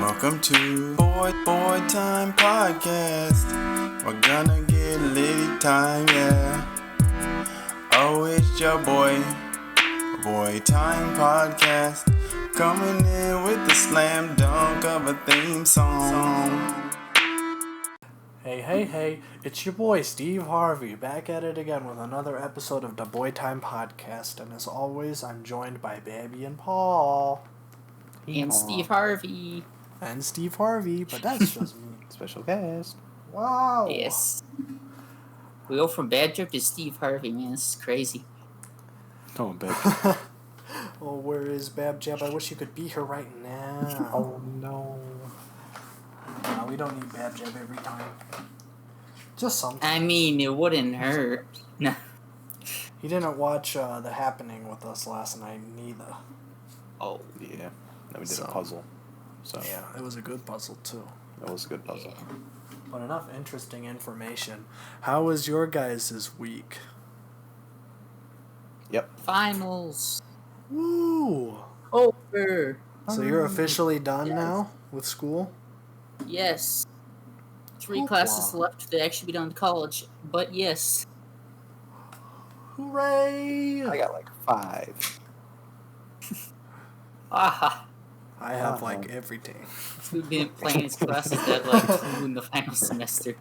Welcome to Boy Time Podcast. We're gonna get litty time, yeah. Oh, it's your Boy Time Podcast. Coming in with the slam dunk of a theme song. Hey, it's your boy Steve Harvey back at it again with another episode of the Boy Time Podcast. And as always, I'm joined by Babby and Paul. And Steve Harvey. And Steve Harvey, but that's just me. Special guest. Wow. Yes. We go from Bad Trip to Steve Harvey, man. This is crazy. Oh, babe. Oh, where is Bab Jab? I wish you could be here right now. Oh, no. No, we don't need Bab Jab every time. Just sometimes. I mean, it wouldn't hurt. No. He didn't watch The Happening with us last night, neither. Oh. Yeah. Then we did a puzzle. So Yeah, it was a good puzzle, too. It was a good puzzle. Yeah. But enough interesting information. How was your guys' week? Yep. Finals. Woo! Over. So you're officially done Yes. now with school? Yes. 3 Hoopla. classes left to actually be done to college. But yes. Hooray! I got like 5. Aha. I have like everything. We've been playing these classes that like 2 in the final semester.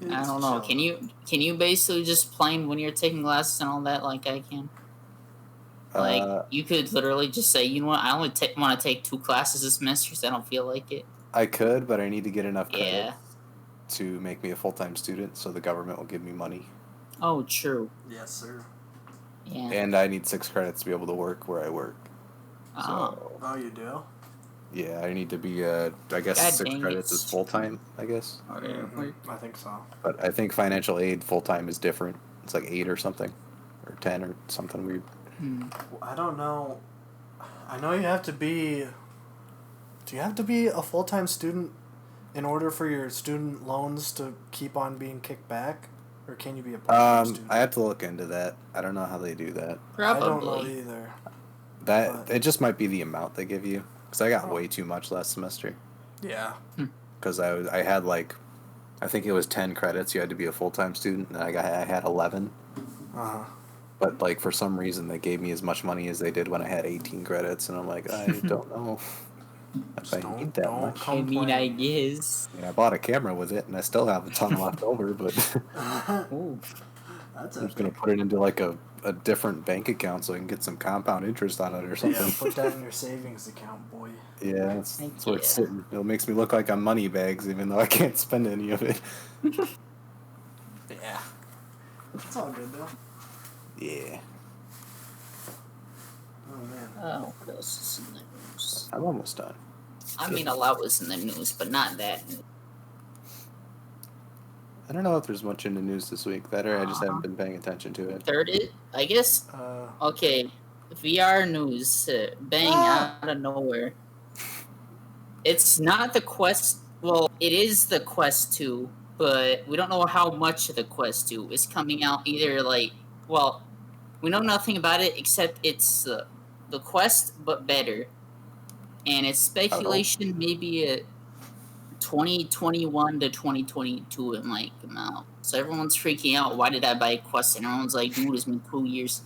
I don't know. Can you basically just play when you're taking classes and all that like I can? Like, you could literally just say, you know what, I only want to take 2 classes this semester because I don't feel like it. I could, but I need to get enough credit Yeah. to make me a full-time student, so the government will give me money. Oh, true. Yes, sir. Yeah. And I need 6 credits to be able to work where I work. Oh. So, Oh, you do? yeah, I need to be, I guess God 6 dang credits it. is full-time, I guess. I think so. But I think financial aid full-time is different. It's like 8 or something. Or 10 or something weird. Well, I don't know. I know you have to be... Do you have to be a full-time student in order for your student loans to keep on being kicked back? Or can you be a part-time student? I have to look into that. I don't know how they do that. I don't know Probably. either. That it just might be the amount they give you, because I got way too much last semester. Yeah. Because I had like, I think it was 10 credits. You had to be a full-time student, and I had 11. Uh-huh. But like for some reason they gave me as much money as they did when I had 18 credits, and I'm like, I don't know if I need that don't much. I mean, I guess. Yeah, I bought a camera with it, and I still have a ton left over, but Ooh. That's I'm just gonna put it into like a different bank account so I can get some compound interest on it or something. Yeah, put that in your savings account, boy. Yeah, that's where it's Yeah. sitting. It makes me look like I'm money bags, even though I can't spend any of it. Yeah. It's all good, though. Yeah, Oh, man. Oh, what else is in the news? I'm almost done. I mean, a lot was in the news, but not that news. I don't know if there's much in the news this week. That or I just haven't been paying attention to it. Third, I guess. Okay, VR news, bang out of nowhere. It's not the Quest. Well, it is the Quest 2, but we don't know how much of the Quest 2 is coming out. Either like, well, we know nothing about it except it's the Quest but better, and it's speculation maybe a 2021 to 2022 it might come out. So everyone's freaking out. Why did I buy a Quest? And everyone's like, dude, it's been 2 years.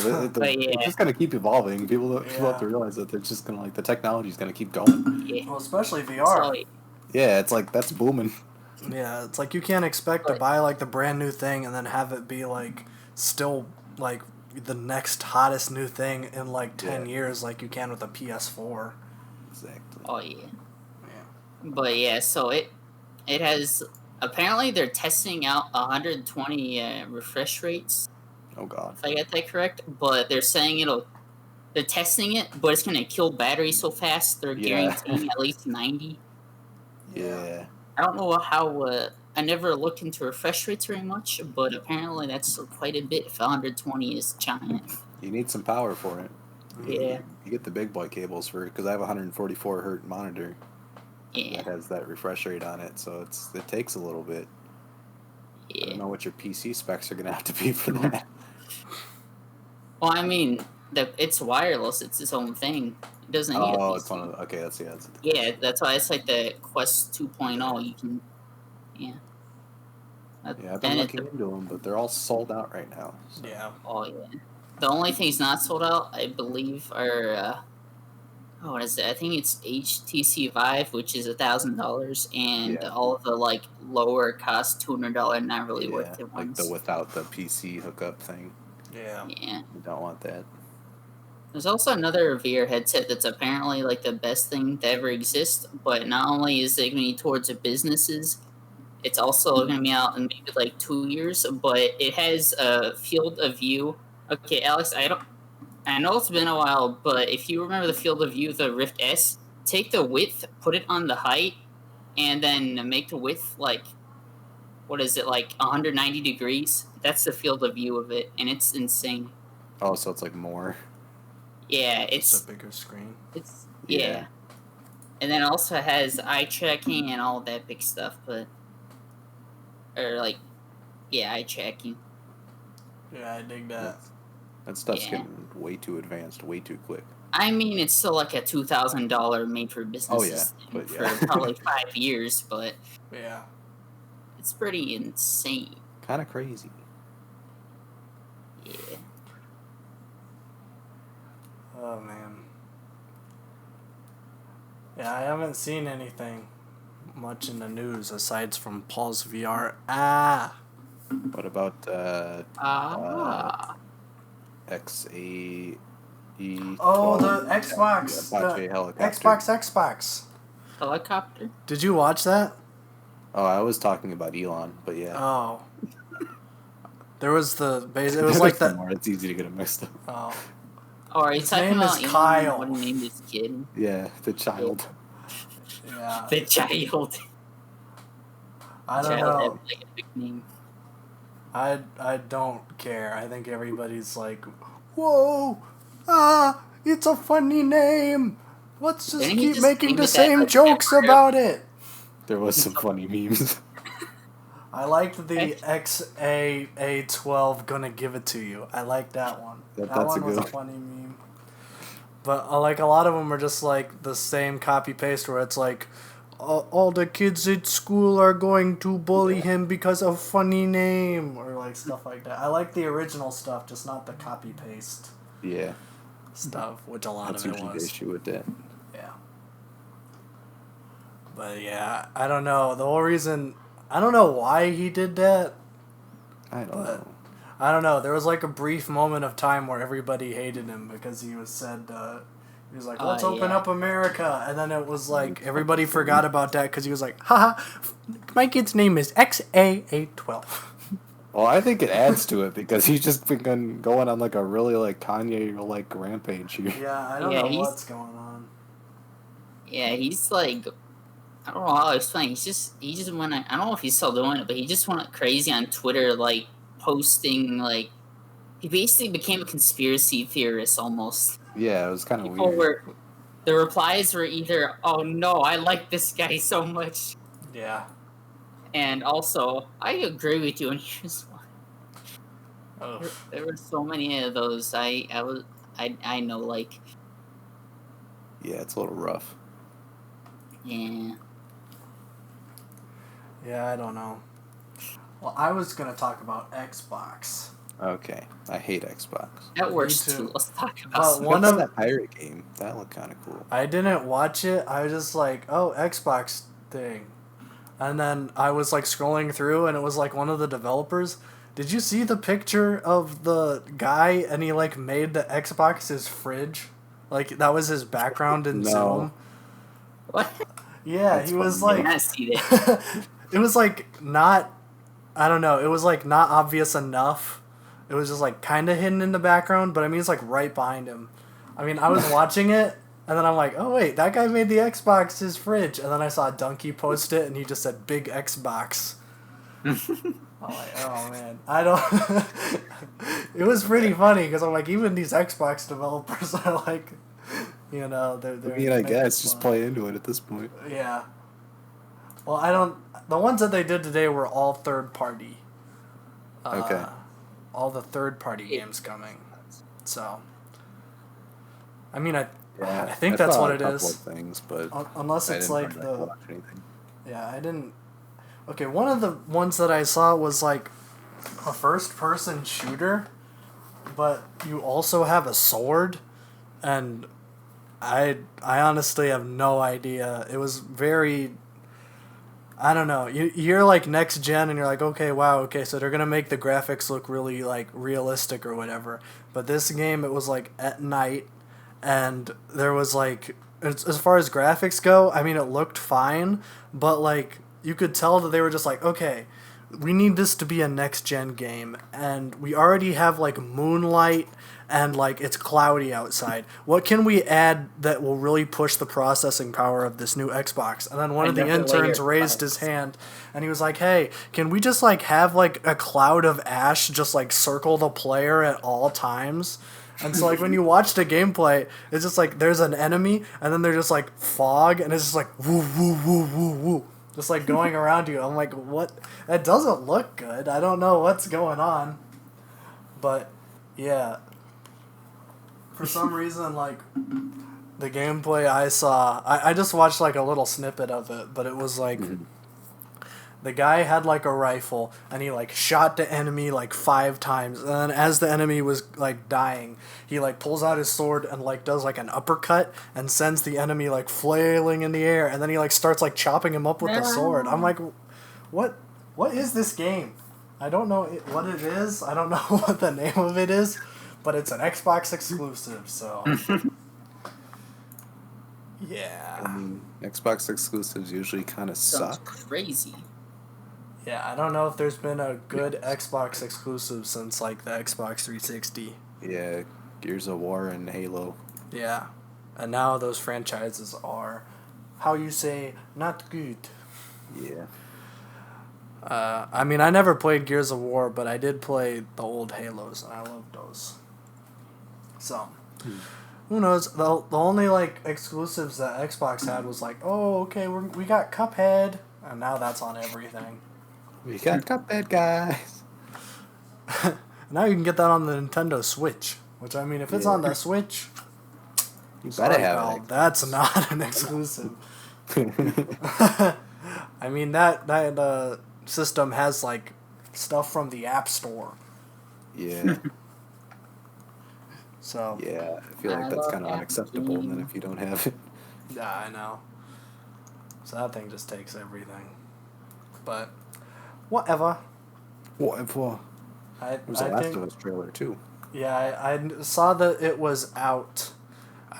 Well, But yeah. It's just gonna keep evolving. People have to realize that they're just gonna the technology's gonna keep going. Yeah. Well, especially VR. So, Yeah, it's like that's booming. Yeah, it's like you can't expect to buy like the brand new thing and then have it be like still like the next hottest new thing in like 10 years like you can with a PS4. Exactly. oh yeah. But yeah, so it has apparently they're testing out 120 refresh rates, Oh god. if I got that correct. But they're saying they're testing it, but it's gonna kill batteries so fast. They're Yeah. guaranteeing at least 90. Yeah. I don't know how. I never looked into refresh rates very much, but apparently that's quite a bit. If 120 is giant. You need some power for it. Yeah. You get the big boy cables for it because I have a 144 hertz monitor Yeah. that has that refresh rate on it, so it takes a little bit. I Yeah. don't know what your PC specs are gonna have to be for that. Well, I mean, it's wireless. It's its own thing. It doesn't need a Oh, PC. it's one of the, okay. That's That's Yeah, that's why it's like the Quest 2.0. You can, yeah. Yeah, I've been looking into them, but they're all sold out right now. So. Yeah. Oh yeah. The only things not sold out, I believe, are what is it? I think it's HTC Vive, which is $1,000, and Yeah. all of the like lower cost $200, not really worth it like ones. the without the PC hookup thing. Yeah. Yeah. You don't want that. There's also another VR headset that's apparently like the best thing to ever exist, but not only is it going to be towards the businesses, it's also going to be out in maybe like 2 years, but it has a field of view. Okay, Alex, I know it's been a while, but if you remember the field of view of the Rift S, take the width, put it on the height, and then make the width like, what is it, like 190 degrees? That's the field of view of it, and it's insane. Oh, so it's like more. Yeah, It's a bigger screen. It's Yeah. and then also has eye tracking and all that big stuff, but eye tracking. Yeah, I dig that. That stuff's getting way too advanced, way too quick. I mean, it's still like a $2,000 made for businesses thing for probably 5 years, but yeah, it's pretty insane. Kind of crazy. Yeah. Oh man. Yeah, I haven't seen anything much in the news aside from Paul's VR. What about XAE? Oh, the Xbox. Apache The helicopter. Xbox. Helicopter? Did you watch that? Oh, I was talking about Elon, but yeah. Oh. There was the base. It was like that. It's easy to get them mixed up. Oh. Oh, are you His talking name about is Elon? Kyle. What name this kid? Yeah, the child. Yeah. The child. I don't Child know. had, like, a big name. I don't care. I think everybody's like, whoa, it's a funny name. Let's just Didn't he keep just making name the it that, same like, jokes every- about it. There was some funny memes. I liked the XAA12 gonna give it to you. I like that one. That that's one a was a good funny meme. But like a lot of them are just like the same copy paste where it's like, all the kids at school are going to bully him because of funny name or like stuff like that. I like the original stuff, just not the copy paste Yeah. stuff, which a lot That's of it usually the was. issue with that. Yeah. But yeah, I don't know. The whole reason, I don't know why he did that. I don't know. I don't know. There was like a brief moment of time where everybody hated him because he was like, let's open up America. And then it was like, everybody forgot about that because he was like, haha, my kid's name is XAA12. Well, I think it adds to it because he's just been going on like a really like Kanye like rampage here. Yeah, I don't know what's going on. Yeah, he's like, I don't know how to explain. He just went. I don't know if he's still doing it, but he just went crazy on Twitter, like posting like. He basically became a conspiracy theorist almost. Yeah, it was kind of weird. The replies were either, "Oh no, I like this guy so much," Yeah. and also, "I agree with you," and here's why. Oh. There were so many of those. I know, like. Yeah, it's a little rough. Yeah. Yeah, I don't know. Well, I was going to talk about Xbox. Okay, I hate Xbox. That works Me too. too. Let's talk about But some- one What's of that pirate game? That looked kind of cool. I didn't watch it. I was just like, oh, Xbox thing. And then I was like scrolling through and it was like one of the developers. Did you see the picture of the guy and he like made the Xbox his fridge? Like that was his background in No. Zoom. What? Yeah, That's he was funny. I like did not see that. it was like not I don't know, it was like not obvious enough. It was just like kind of hidden in the background, but I mean it's like right behind him. I mean, I was watching it and then I'm like, "Oh wait, that guy made the Xbox his fridge." And then I saw Donkey post it and he just said big Xbox. I'm like, "Oh man, I don't." It was pretty funny because I'm like, even these Xbox developers are like, you know, they're. I mean, I making guess just fun. play into it at this point. Yeah. Well, I don't. The ones that they did today were all third party. Okay. All the third party games coming. So. I mean, I Yeah, think that's saw what a it couple is. of things, but Unless I it's didn't like really watch anything. Yeah, I didn't. Okay, one of the ones that I saw was like a first-person shooter, but you also have a sword, and I honestly have no idea. It was very. I don't know. You're like next gen, and you're like, okay, wow, okay, so they're gonna make the graphics look really like realistic or whatever. But this game, it was like at night, and there was like, as far as graphics go, I mean, it looked fine, but like you could tell that they were just like, okay, we need this to be a next gen game, and we already have like moonlight and like it's cloudy outside. What can we add that will really push the processing power of this new Xbox? And then one of the Another layer interns of raised his clouds. hand and he was like, "Hey, can we just like have like a cloud of ash just like circle the player at all times?" And so like when you watch the gameplay, it's just like there's an enemy and then there's just like fog and it's just like woo woo woo woo woo. Just like going around you. I'm like, what? That doesn't look good. I don't know what's going on. But yeah. For some reason, like the gameplay I saw, I just watched like a little snippet of it, but it was like the guy had like a rifle and he like shot the enemy like 5 times, and then as the enemy was like dying, he like pulls out his sword and like does like an uppercut and sends the enemy like flailing in the air, and then he like starts like chopping him up with the sword. I'm like, what is this game? I don't know what it is. I don't know what the name of it is, but it's an Xbox exclusive, so yeah. I mean, Xbox exclusives usually kind of Sounds suck. crazy. Yeah, I don't know if there's been a good Xbox exclusive since like the Xbox 360. Yeah, Gears of War and Halo. Yeah. And now those franchises are, how you say, not good. Yeah. I mean, I never played Gears of War, but I did play the old Halos, and I loved those. So, who knows? The only like exclusives that Xbox had was like, oh, okay, we got Cuphead, and now that's on everything. We got Cuphead, guys. Now you can get that on the Nintendo Switch, which I mean, if it's on the Switch, You better sorry, have pal, it. that's not an exclusive. I mean, that system has like stuff from the App Store, Yeah. so Yeah, I feel like I that's love kind of Apple unacceptable then Game. if you don't have it. yeah, I know. So that thing just takes everything, but whatever. What? I It was a I Last think of Us trailer too. yeah, I saw that it was out.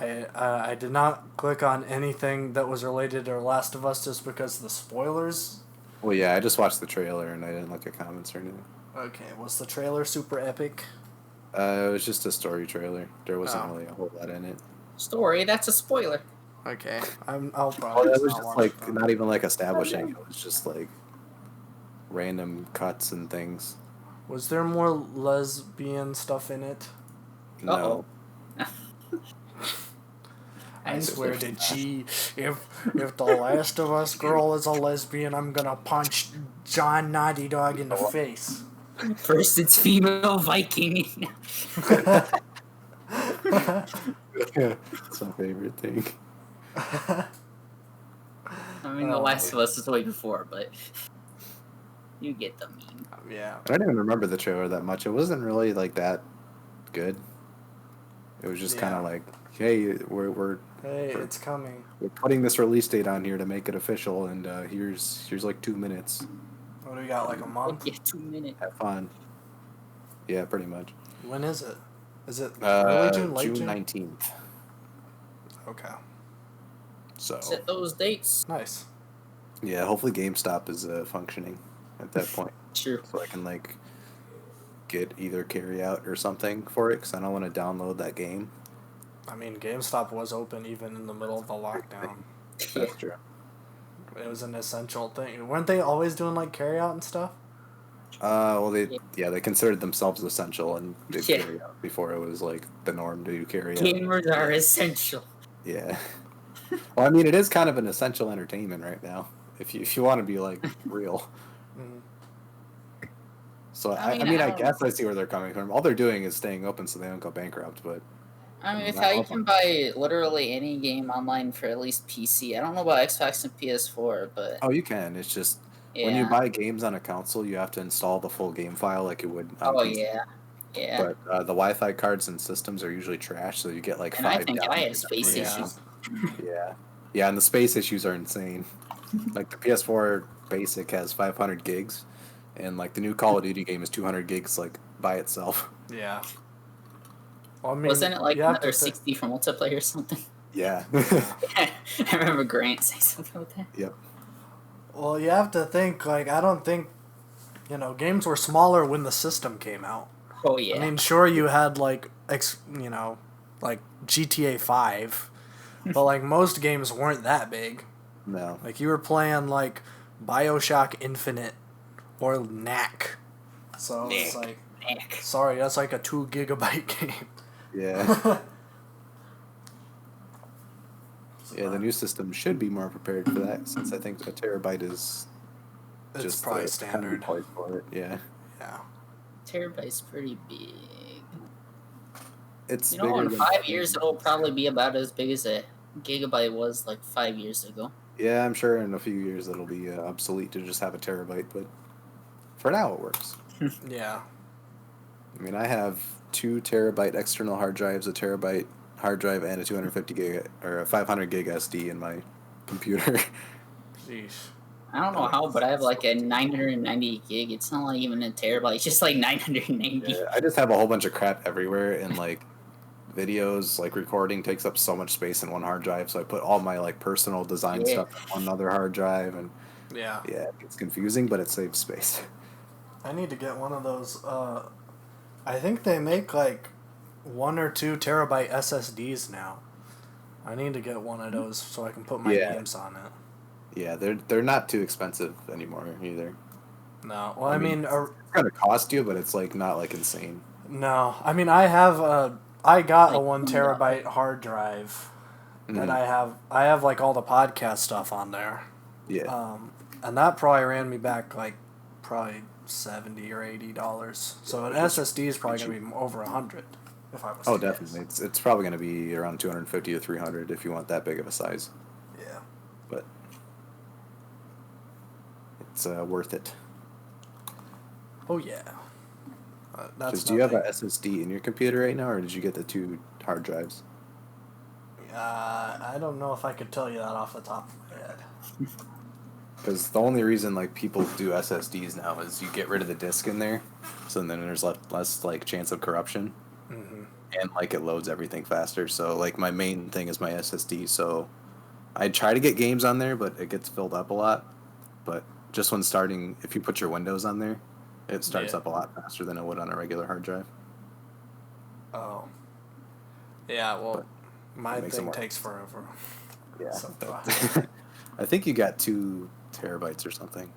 I did not click on anything that was related to Last of Us just because of the spoilers. Well, yeah, I just watched the trailer and I didn't look at comments or anything. Okay, was the trailer super epic? It was just a story trailer. There wasn't Oh. really a whole lot in it. Story, that's a spoiler. Okay, I'll Oh, probably that just was not just watch like it then. not even like establishing. It was just like random cuts and things. Was there more lesbian stuff in it? No. I I swear to G, if the Last of Us girl is a lesbian, I'm gonna punch John Naughty Dog in the face. First, it's female Viking. It's my favorite thing. I mean, The Last of Us is way before, but you get the meme. Yeah. I don't even remember the trailer that much. It wasn't really like that good. It was just kind Yeah. of like, hey, we're Hey, it's coming. putting this release date on here to make it official, and here's like 2 minutes. What do we got, like a month? Yeah, 2 minutes. Have fun. Yeah, pretty much. When is it? Is it early June, late June June? 19th. Okay. So Set those dates. Nice. yeah, hopefully GameStop is functioning at that point, Sure. so I can like get either carry out or something for it, because I don't want to download that game. I mean, GameStop was open even in the middle of the lockdown. That's true. It was an essential thing. Weren't they always doing like carry out and stuff? Well, they considered themselves essential and did Yeah. carry out before it was like the norm to carry out. Gamers are essential. Yeah. Well, I mean, it is kind of an essential entertainment right now, if you want to be like real. Mhm. So I I mean, mean, I I guess I see where they're coming from. All they're doing is staying open so they don't go bankrupt. But I mean, with Not how all you of them. can buy literally any game online for at least PC. I don't know about Xbox and PS4, but Oh, you can. It's just when you yeah. buy games on a console, you have to install the full game file like you would on Oh PC. yeah, yeah. But the Wi-Fi cards and systems are usually trash, so you get like And I 5 think I have downloads space every Yeah. issues. Yeah. Yeah, and the space issues are insane. Like the PS4 basic has 500 gigs, and like the new Call of Duty game is 200 gigs like by itself. Yeah. Well, I mean, Wasn't it like you have another to 60 for multiplayer or something? Yeah. yeah. I remember Grant saying something like that. Yep. Well, you have to think, like, I don't think, games were smaller when the system came out. Oh I yeah. mean, sure, you had, like, like GTA 5, but, like, most games weren't that big. No. Like, you were playing, like, Bioshock Infinite or Knack. So it's like, Nick. sorry, that's like a 2 gigabyte game. Yeah. Yeah, the new system should be more prepared for that since I think a terabyte is It's just probably the standard. point for it. Yeah. Yeah. Terabyte's pretty big. It's You know, bigger in than 5 years it'll probably be about as big as a gigabyte was like 5 years ago. Yeah, I'm sure in a few years it'll be obsolete to just have a terabyte, but for now it works. Yeah. I mean, I have 2 terabyte external hard drives, a terabyte hard drive, and a 250 gig or a 500 gig SD in my computer. Sheesh. I don't know how, but I have like a 990 gig. It's not like even a terabyte. It's just like 990. Yeah, I just have a whole bunch of crap everywhere, and like videos, like recording takes up so much space in one hard drive. So I put all my like personal design Yeah. stuff on another hard drive, and Yeah. yeah, it's confusing, but it saves space. I need to get one of those. I think they make like 1 or 2 terabyte SSDs now. I need to get one of those so I can put my Yeah. games on it. Yeah, they're not too expensive anymore either. No, well, I I mean, mean, It's gonna cost you, but it's like not like insane. no, I mean, I got a Like, 1 terabyte hard drive, and Mhm. I have like all the podcast stuff on there, Yeah. and that probably ran me back like probably $70 or $80. So an SSD is probably gonna be over 100 if I was. Oh, to guess. definitely. It's probably gonna be around 250 to 300 if you want that big of a size, Yeah. but it's worth it. Oh yeah. That's. Just, do you have nothing. a SSD in your computer right now, or did you get the 2 hard drives? I don't know if I could tell you that off the top of my head. Because the only reason like people do SSDs now is you get rid of the disk in there, so then there's less like chance of corruption, Mm-hmm. and like it loads everything faster. So like my main thing is my SSD. So I try to get games on there, but it gets filled up a lot. But just when starting, if you put your Windows on there, it starts Yeah. up a lot faster than it would on a regular hard drive. Oh. Yeah, well, But my it makes it thing more- takes forever. Yeah. So, I think you got 2 terabytes or something.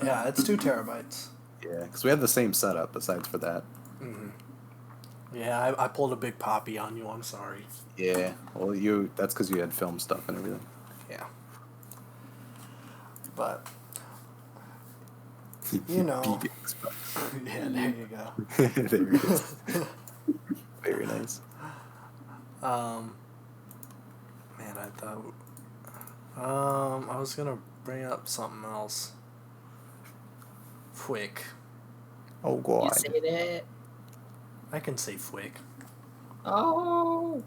yeah, it's 2 terabytes. Yeah, because we have the same setup besides for that. Mm-hmm. Yeah, I pulled a big poppy on you. I'm sorry. Yeah. Well, that's because you had film stuff and everything. Yeah. But, you know. Yeah, there you go. There it is. Very nice. Man, I thought. I was gonna bring up something else. Quick. Oh You god. say that? I can say Fwick. Oh.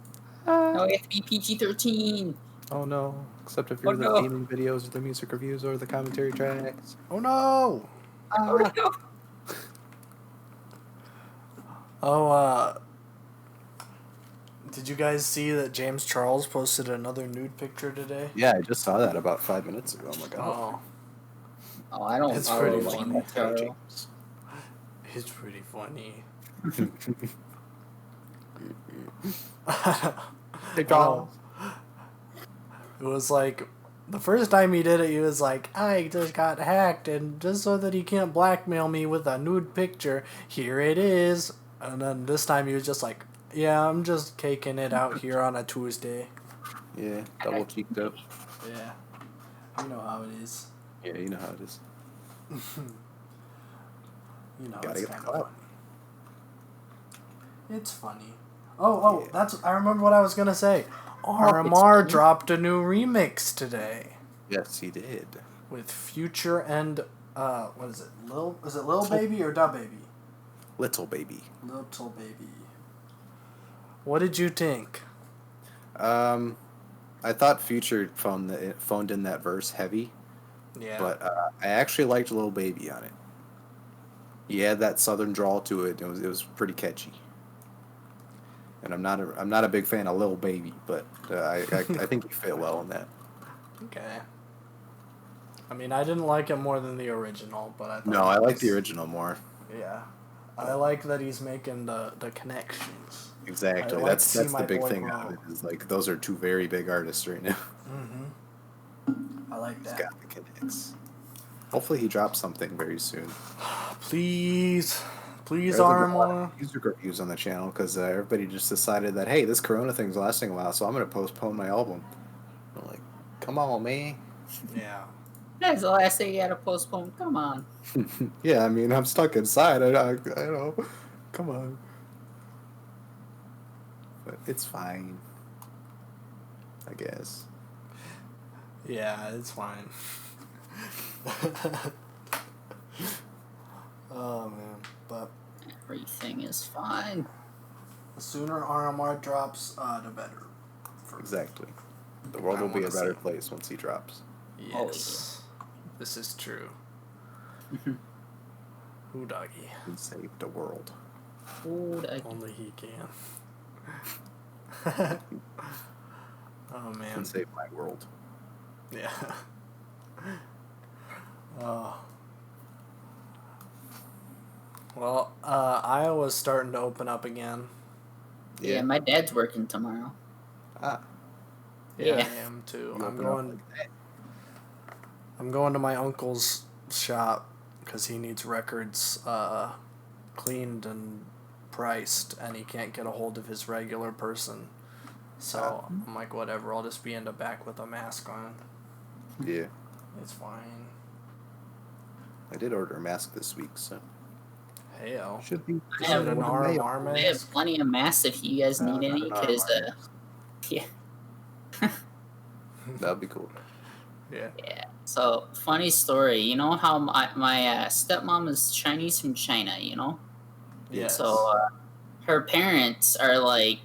No, we have to be PG-13. Oh no. Except if you're Oh, the no. gaming videos, or the music reviews, or the commentary tracks. Oh no! Oh, no. Oh, did you guys see that James Charles posted another nude picture today? Yeah, I just saw that about 5 minutes ago. Oh my god. Oh, Oh, I don't It's follow pretty like funny. that, Charles. James. it's pretty funny. Hey, Charles. It was like the first time he did it, he was like, "I just got hacked, and just so that he can't blackmail me with a nude picture, here it is." And then this time he was just like, "Yeah, I'm just caking it out here on a Tuesday." Yeah, double cheeked up. Yeah, you know how it is. Yeah, you know how it is. You know, Gotta it's get kind the of clout. funny. It's funny. Oh, Yeah. I remember what I was gonna say. it's RMR funny. dropped a new remix today Yes, he did. with Future and what is it? Is it Lil Baby or Da Baby? Little Baby. Little Baby. What did you think? I thought Future phoned in that verse heavy, Yeah. but I actually liked Lil Baby on it. He had that southern drawl to it. It was pretty catchy. And I'm not a big fan of Lil Baby, but I think he fit well in that. Okay. I mean, I didn't like it more than the original, but I thought No, I like the original more. Yeah. I like that he's making the connections. Exactly. I like to That's see the my big boy thing grow. out of it is like those are two very big artists right now. I like He's that. got the connects. Hopefully he drops something very soon. Please There's a lot RMR. of music reviews on the channel because everybody just decided that, hey, this Corona thing's lasting a while, so I'm going to postpone my album. I'm like, come on, man. Yeah. That's the last thing you gotta postpone. Come on. Yeah, I mean, I'm stuck inside. I know. Come on. But it's fine. I guess. Yeah, it's fine. Oh man, but Everything is fine. the sooner RMR drops, the better. Exactly. The world will be a better place once he drops. Yes, this is true. Who doggy? And save the world. Food, Only he can. Oh man. And save my world. Yeah. Oh. Well, Iowa's starting to open up again. yeah, my dad's working tomorrow. Ah. Yeah, Yeah. I am too. You I'm open up going. like that. I'm going to my uncle's shop because he needs records cleaned and priced, and he can't get a hold of his regular person. So I'm like, whatever. I'll just be in the back with a mask on. Yeah. It's fine. I did order a mask this week, so Heyo. should be. I have an RMR We have mask? plenty of masks if you guys need any, because yeah. That'd be cool. Yeah. Yeah. So funny story. You know how my stepmom is Chinese from China. You know. Yes. So her parents are like,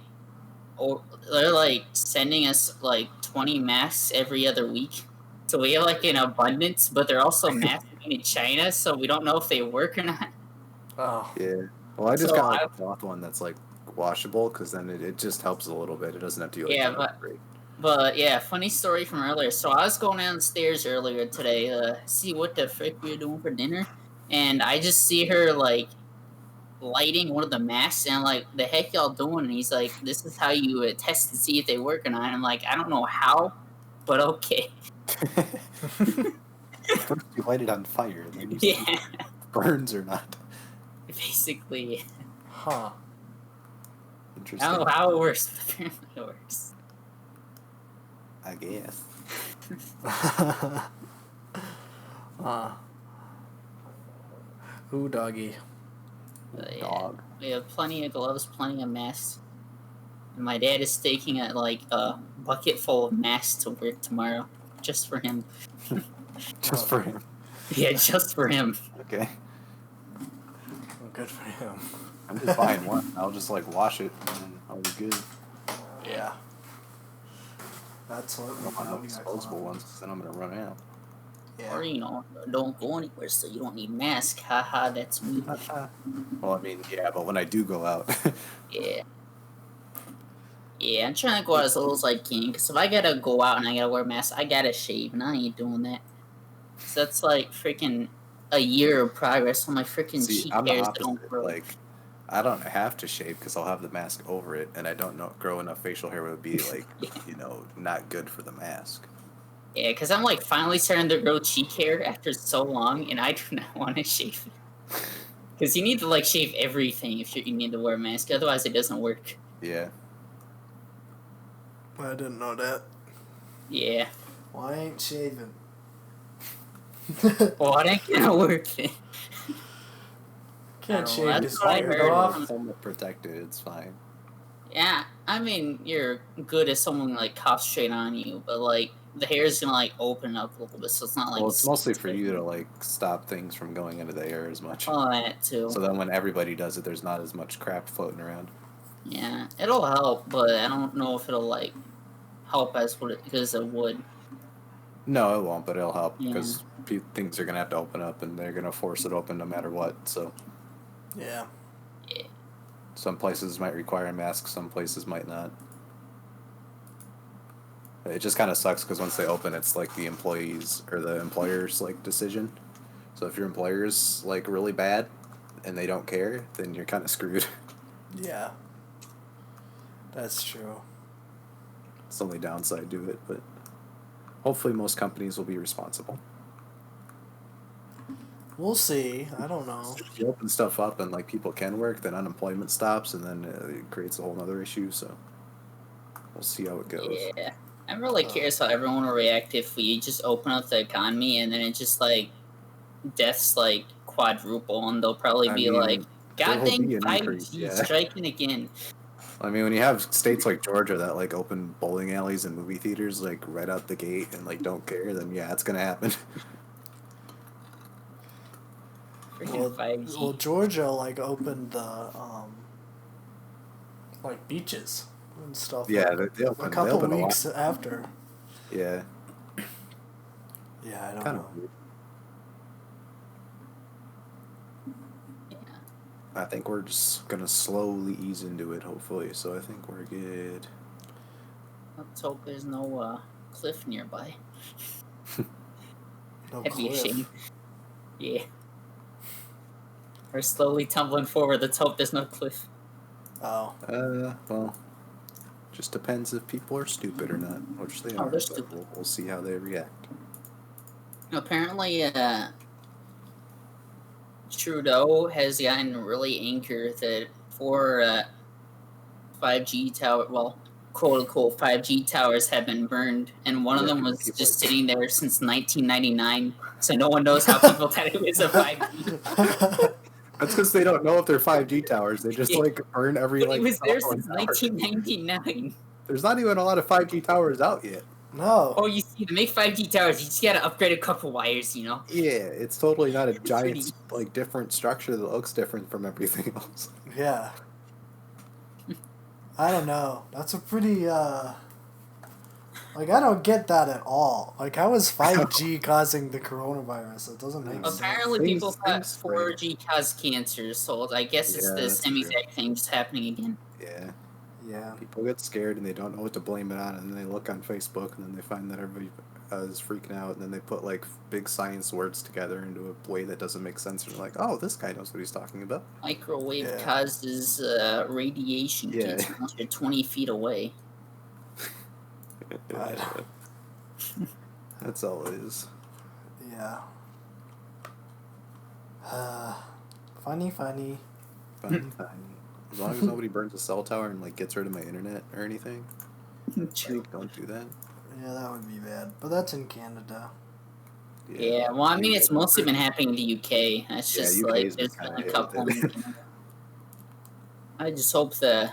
they're like sending us like 20 masks every other week. So we have like an abundance, but they're also masks in China, so we don't know if they work or not. Oh. Yeah. Well, I just So got like a cloth one that's like washable because then it just helps a little bit. It doesn't have to be like But yeah, funny story from earlier. So I was going downstairs earlier today to see what the frick we were doing for dinner, and I just see her like lighting one of the masks, and I'm like, the heck y'all doing? And he's like, this is how you test to see if they work or not. And I'm like, I don't know how, but okay. First you light it on fire, and then you see if it burns or not. Basically. Huh. I Interesting. don't know how it works, but apparently it works. I guess. Ooh, doggy. But, yeah, Dog. we have plenty of gloves, plenty of masks. And my dad is taking a bucket full of masks to work tomorrow, just for him. Just for him. Yeah, just for him. Okay. Well, good for him. I'm just buying one. I'll just like wash it, and then I'll be good. Yeah. That's what I don't want no disposable ones, because then I'm gonna run out. Yeah. Or, don't go anywhere, so you don't need mask. Haha, that's me. Well, I mean, yeah, but when I do go out, Yeah. Yeah, I'm trying to go out as little as I can, because if I gotta go out and I gotta wear a mask, I gotta shave, and I ain't doing that. So that's like freaking a year of progress on my freaking see, cheek I'm the hairs that don't opposite. grow. Like, I don't have to shave because I'll have the mask over it, and I don't know grow enough facial hair would be like, not good for the mask. Yeah, because I'm like finally starting to grow cheek hair after so long, and I do not want to shave it. Because you need to like shave everything if you need to wear a mask, otherwise it doesn't work. Yeah. I didn't know that. Yeah. Well, I ain't shaving. Well, it ain't gonna work then. Can't Oh, shave that's this what I beard heard. off. Somewhat protected. It's fine. Yeah, I mean, you're good if someone like coughs straight on you, but like the hair's gonna like open up a little bit, so it's not like Well, it's mostly for tight. you to like stop things from going into the air as much. Oh, that too. So then when everybody does it, there's not as much crap floating around. Yeah, it'll help, but I don't know if it'll like help because it would. No, it won't, but it'll help Yeah. because things are gonna have to open up, and they're gonna force it open no matter what. So Yeah. some places might require a mask, some places might not. It just kind of sucks because once they open, it's like the employees or the employer's like decision. So if your employer's like really bad and they don't care, then you're kind of screwed. Yeah. That's true. It's the only downside to it, but hopefully most companies will be responsible. We'll see. I don't know. If you open stuff up and like people can work, then unemployment stops, and then it creates a whole other issue. So we'll see how it goes. Yeah, I'm really curious how everyone will react if we just open up the economy and then it just like deaths like quadruple, and they'll probably I be mean, like, there "God will dang be an 5G increase, yeah. striking again." I mean, when you have states like Georgia that like open bowling alleys and movie theaters like right out the gate and like don't care, then yeah, it's gonna happen. Freaking 5G. Well, Georgia like opened the like beaches and stuff. Yeah, like, they open, a couple they open weeks a lot. after. Yeah, Yeah, I don't kind know. of weird. Yeah. I think we're just gonna slowly ease into it, hopefully. So I think we're good. Let's hope there's no cliff nearby. No That'd be a cliff. shame. Yeah. We're slowly tumbling forward. Let's hope there's no cliff. Oh, Well, just depends if people are stupid or not, which they Oh, are. they're But stupid. we'll see how they react. Apparently, Trudeau has gotten really angry that four 5G tower, well, quote unquote 5G towers have been burned, and one of Yeah, them people was keep, just like- sitting there since 1999, so no one knows how people thought it was a 5G. That's because they don't know if they're 5G towers. They just Yeah. like burn every But like. it was there cell phone since tower. 1999. There's not even a lot of 5G towers out yet. no. Oh, you see, to make 5G towers, you just gotta upgrade a couple wires, you know? Yeah, it's totally not a It's giant pretty- like different structure that looks different from everything else. Yeah. I don't know. That's a pretty like I don't get that at all. Like how is 5G causing the coronavirus? It doesn't make sense. Apparently, Things- people thought things spread. 4G caused cancer, so I guess it's Yeah, the that's same true. exact thing just happening again. Yeah, Yeah. people get scared and they don't know what to blame it on, and then they look on Facebook and then they find that everybody is freaking out, and then they put like big science words together into a way that doesn't make sense, and they're like, "Oh, this guy knows what he's talking about." Microwave Yeah. causes radiation Yeah. cancer once you're 20 feet away. I don't- That's all it is. Yeah. Funny. Fine. As long as nobody burns a cell tower and like gets rid of my internet or anything, True. like, don't do that. Yeah, that would be bad. But that's in Canada. Yeah, well, I mean, it's mostly been happening in the UK. That's Yeah, just UK like has been there's been kinda a hit couple. with in Canada. I just hope the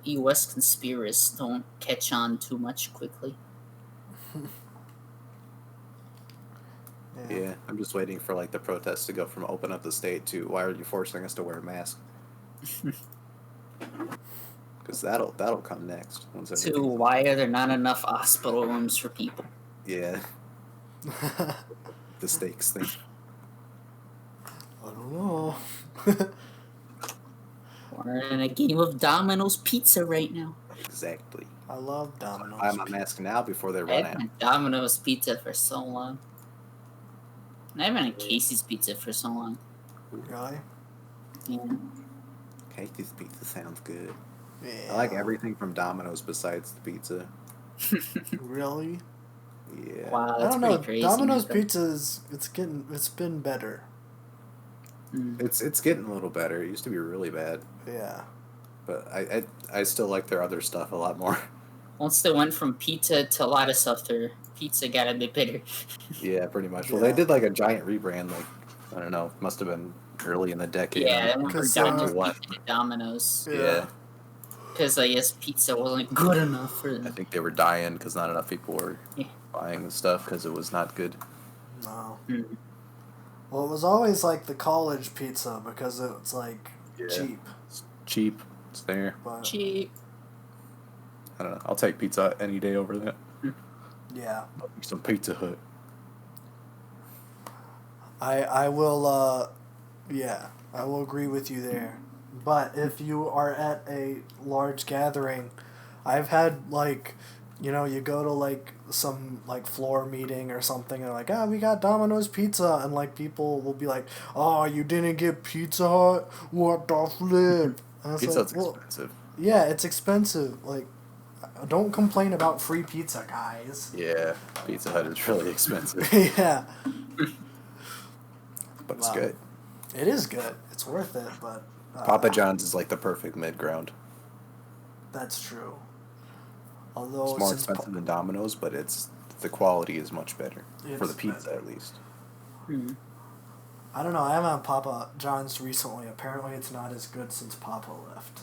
U.S. conspiracists don't catch on too much quickly. Yeah, I'm just waiting for like the protests to go from open up the state to why are you forcing us to wear a mask? Because that'll come next. Once To everything's- why are there not enough hospital rooms for people? Yeah, the stakes thing. I don't know. We're in a game of Domino's Pizza right now. Exactly. I love Domino's. Buy my mask now before they I run haven't out. had Domino's Pizza for so long. I haven't had Casey's Pizza for so long. Really? Yeah. Okay, this pizza sounds good. Yeah. I like everything from Domino's besides the pizza. Really? Yeah. Wow, I that's don't pretty know. crazy. Domino's Nico. pizza it's been better. Mm. It's getting a little better. It used to be really bad, Yeah. but I still like their other stuff a lot more. Once they went from pizza to a lot of stuff, their pizza got a bit bitter. Yeah, pretty much. Well, Yeah. they did like a giant rebrand. Like I don't know, must have been early in the decade. Yeah, they went from 'Cause, Domino's what? Pizza to Domino's. Yeah. because I guess pizza wasn't good enough for I them. think they were dying because not enough people were buying the stuff because it was not good. No. Mm. Well, it was always like the college pizza because it's like cheap. It's cheap. It's there. But Cheap. I don't know. I'll take Pizza Hut any day over that. yeah, I'll eat some Pizza Hut. I will. Yeah, I will agree with you there. But if you are at a large gathering, I've had like, you go to like some like floor meeting or something, and like, we got Domino's pizza, and like people will be like, oh, you didn't get Pizza Hut? What the flip? And it's Pizza Hut's like, well, expensive. yeah, it's expensive. Like, don't complain about free pizza, guys. Yeah, Pizza Hut is really expensive, Yeah, but it's Wow. good. it is good. It's worth it, but Papa John's is like the perfect mid-ground. that's true. Although It's more since expensive than Domino's, but the quality is much better for the It's pizza better. at least. Mm. I don't know, I haven't had Papa John's recently. Apparently, it's not as good since Papa left.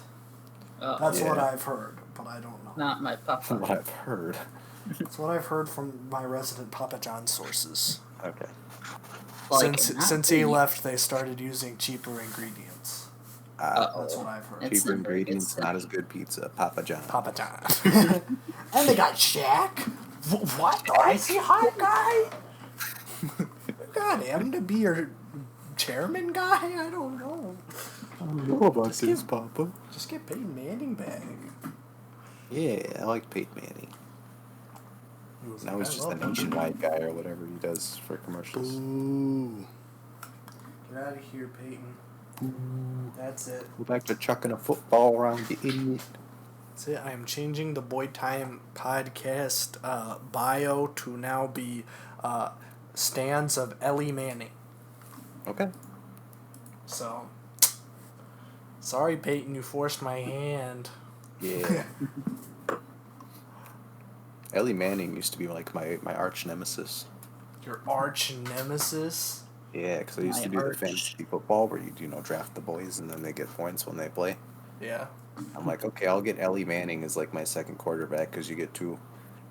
That's what Yeah. I've heard, but I don't know. Not my From what papa. I've heard. That's what I've heard from my resident Papa John's sources. Okay. Like, Since he left, they started using cheaper ingredients. That's what I've heard. It's Cheaper never a good ingredients, sign. not as good pizza. Papa John. Papa John. And they got Shaq. What? Icy hot guy? You got him to be your chairman guy? I don't know. I don't know about this, Papa. Just get Peyton Manning back. Yeah, I like Peyton Manning. Now he's just a nationwide guy or whatever he does for commercials. Ooh. Get out of here, Peyton. That's it. Go back to chucking a football around, the idiot. That's it. I am changing the Boy Time podcast bio to now be stands of Ellie Manning. Okay. So, sorry, Peyton, you forced my hand. Yeah. Ellie Manning used to be like my arch nemesis. Your arch nemesis. Yeah, because I used to do the fantasy football where you draft the boys and then they get points when they play. Yeah. I'm like, okay, I'll get Ellie Manning as like my second quarterback because you get two.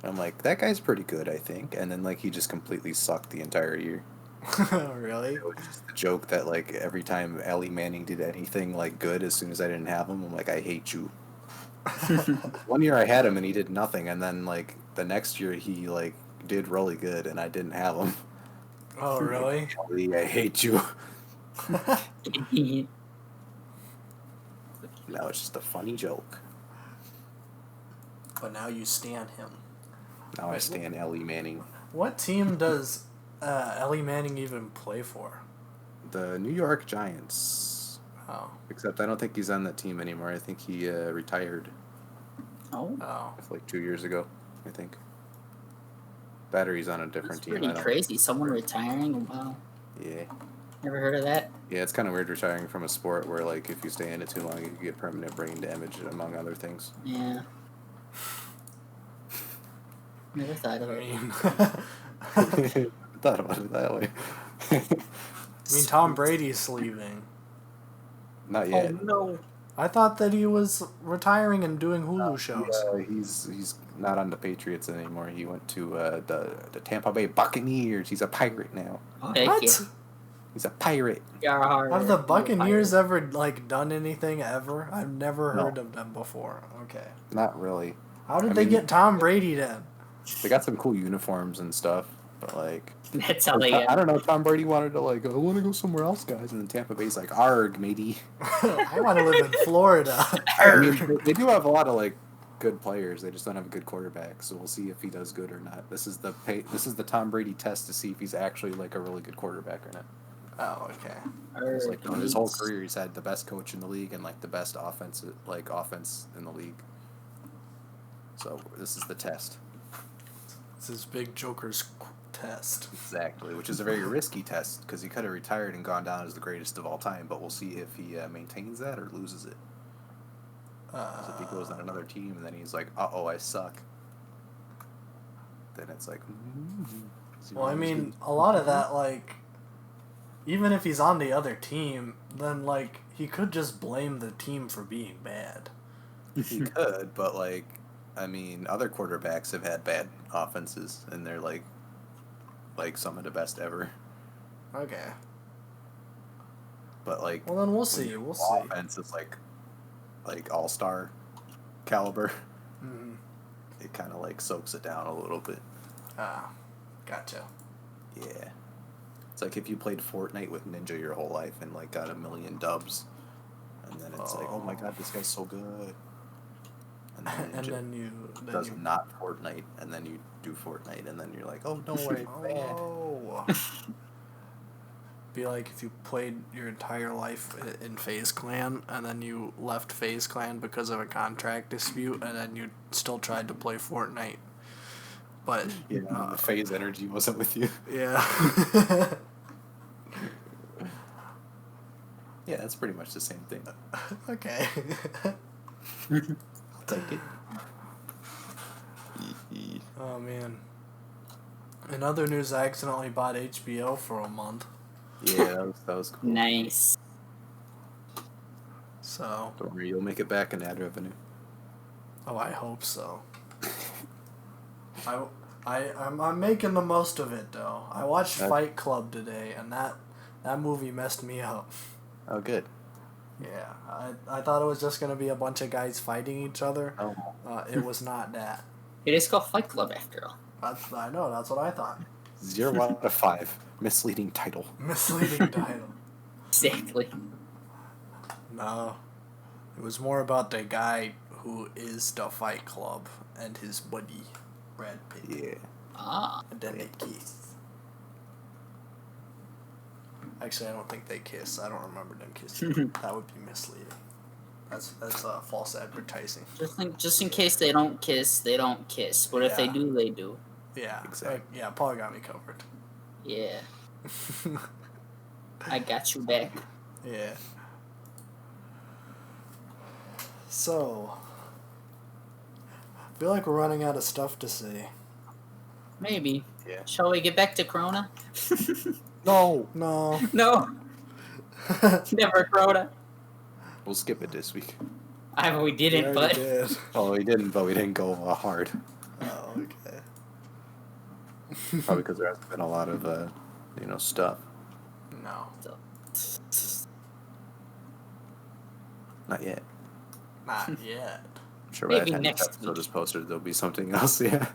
And I'm like, that guy's pretty good, I think. And then like he just completely sucked the entire year. Really? It was just the joke that like every time Ellie Manning did anything like good, as soon as I didn't have him, I'm like, I hate you. One year I had him and he did nothing, and then like the next year he like did really good and I didn't have him. Oh, really? Ellie, I hate you. Now it's just a funny joke. But now you stand him. Now I stand Ellie Manning. What team does Ellie Manning even play for? The New York Giants. Oh. Except I don't think he's on that team anymore. I think he retired Oh. like 2 years ago, I think. That or he's on a different That's team. pretty crazy. Someone retiring? Wow. Yeah. Never heard of that. Yeah, it's kind of weird retiring from a sport where, like, if you stay in it too long, you can get permanent brain damage, among other things. Yeah. Never thought of I it. mean, Thought about it that way. Tom Brady's leaving. Not yet. Oh no. I thought that he was retiring and doing Hulu shows. He's not on the Patriots anymore. He went to the Tampa Bay Buccaneers. He's a pirate now. Heck What? yeah. He's a pirate. Have the Buccaneers ever like done anything ever? I've never No. heard of them before. Okay. Not really. How did I they mean- get Tom Brady then? They got some cool uniforms and stuff, but like, That's how they I don't know. Tom Brady wanted to like, I want to go somewhere else, guys, and then Tampa Bay's like, arg, matey. I want to live in Florida. I mean, they do have a lot of like good players. They just don't have a good quarterback. So we'll see if he does good or not. This is the Tom Brady test to see if he's actually like a really good quarterback or not. Oh, okay. It's like his whole career, he's had the best coach in the league and like the best offense in the league. So this is the test. It's his big Joker's test. Exactly, which is a very risky test because he could have retired and gone down as the greatest of all time. But we'll see if he maintains that or loses it. 'Cause if he goes on another team and then he's like, "Uh-oh, I suck," then it's like. Well, I mean, a lot of that, like, even if he's on the other team, then like he could just blame the team for being bad. He could, but like, I mean, other quarterbacks have had bad offenses, and they're like some of the best ever. Okay. But like, Well, then we'll when see. your We'll see. offense is like all-star caliber. Mm-hmm. It kind of like soaks it down a little bit. Ah, gotcha. Yeah. It's like if you played Fortnite with Ninja your whole life and like got a million dubs, and then it's like, oh my god, this guy's so good. And then And Ninja then you does not Fortnite, and then you do Fortnite, and then you're like, oh no way, bad. Oh. Be like if you played your entire life in FaZe Clan, and then you left FaZe Clan because of a contract dispute, and then you still tried to play Fortnite. But The phase energy wasn't with you. yeah. Yeah, that's pretty much the same thing. Okay. I'll take it. Oh man. In other news, I accidentally bought HBO for a month. Yeah, that was cool. Nice. So. Don't worry, you'll make it back in ad revenue. Oh, I hope so. I'm making the most of it though. I watched Fight Club today, and that movie messed me up. Oh, good. Yeah, I thought it was just gonna be a bunch of guys fighting each other. Oh. It was not that. It is called Fight Club after all. I know. That's what I thought. 0 out of 5. Misleading title. Misleading title. Exactly. No, it was more about the guy who is the Fight Club and his buddy, Brad Pitt. Yeah. Ah. And then they kiss. Actually, I don't think they kiss. I don't remember them kissing. That would be misleading. That's false advertising. Just in case they don't kiss, they don't kiss. But if they Yeah. do, they do. Yeah, Exactly. yeah, Paul got me covered. Yeah. I got you back. Yeah. So, I feel like we're running out of stuff to say. Maybe. Yeah. Shall we get back to Corona? No. No. No. Never Corona. We'll skip it this week. We didn't, We but already did. Oh, we didn't go hard. Oh, okay. Probably because there hasn't been a lot of, stuff. No. Not yet. Not yet. I'm sure by the Maybe time next this episode week. is posted, there'll be something else, yeah.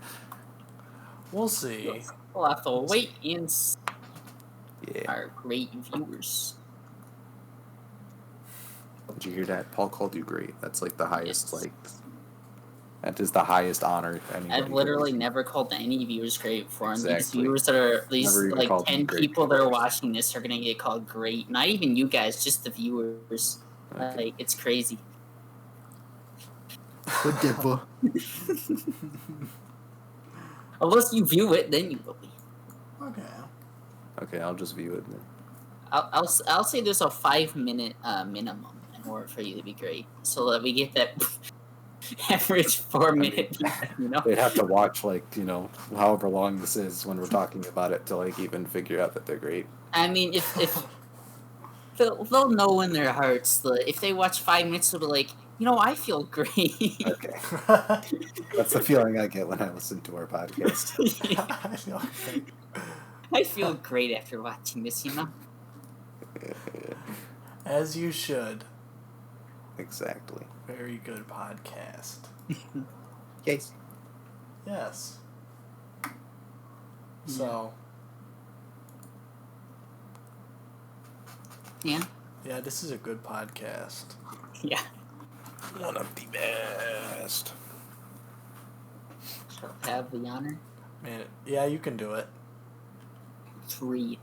We'll see. we'll have to wait and see Yeah. our great viewers. Did you hear that? Paul called you great. That's like the highest, Yes. that is the highest honor anybody I've could literally receive. never called any viewers great before, and these Exactly. viewers that are these Never even like called them 10 great people that are viewers. watching this are gonna get called great. Not even you guys, just the viewers. Okay. Like it's crazy. Whatever. Unless you view it, then you will be. Okay. Okay, I'll just view it then. I'll say there's a 5-minute minimum in order for you to be great, so that we get that average 4-minute. They'd have to watch however long this is when we're talking about it to even figure out that they're great. I mean, if they'll know in their hearts that if they watch 5 minutes, they'll be like, I feel great. Okay. That's the feeling I get when I listen to our podcast. I feel great after watching this, As you should. Exactly. Very good podcast. Yes. Yes. So. Yeah. Yeah, this is a good podcast. Yeah. One of the best. Shall have the honor. Man, yeah, you can do it. 3.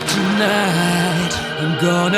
Tonight I'm gonna